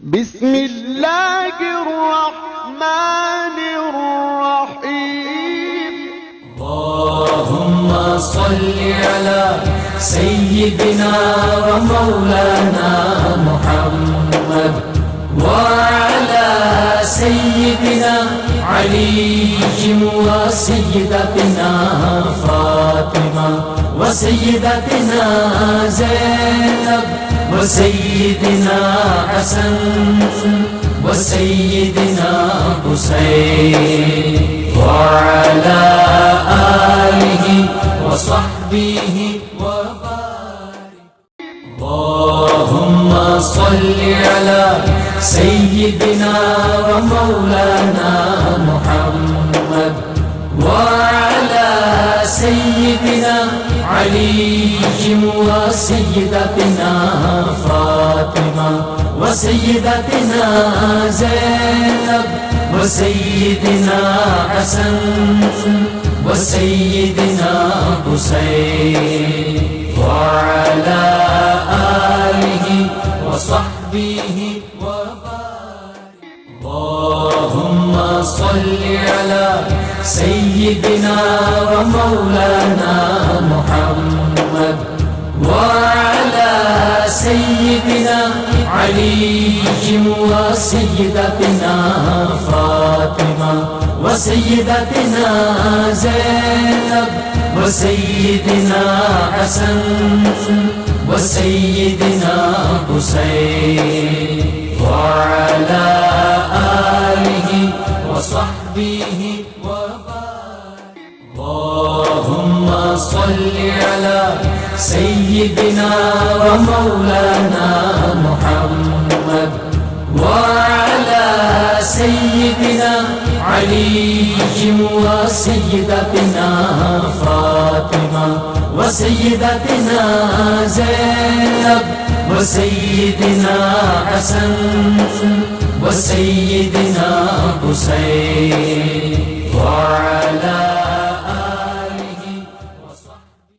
بسم اللہ الرحمن الرحیم اللهم صل على سيدنا ومولانا محمد وعلى سيدنا علي وسيدتنا فاطمة وسيدتنا زينب وسيدنا حسن وسيدنا حسين وعلى آله وصحبه وبارك. اللهم صل على سيدنا ومولانا محمد وعلى سيدنا علي وسيدتنا فاطمة وسيدتنا زينب وسيدنا حسن وسيدنا حسين وعلى آله وصحبه وبارك. اللهم صل على سيدنا ومولانا محمد وعلى سيدنا علي وسيدتنا فاطمة وسيدتنا زينب وسيدنا حسن وسيدنا حسين وعلى آله وصحبه وبارك. اللهم صل على سيدنا ومولانا محمد وعلى سيدنا علي وسيدتنا فاطمة وسيدتنا زينب وسيدنا حسن وسيدنا حسين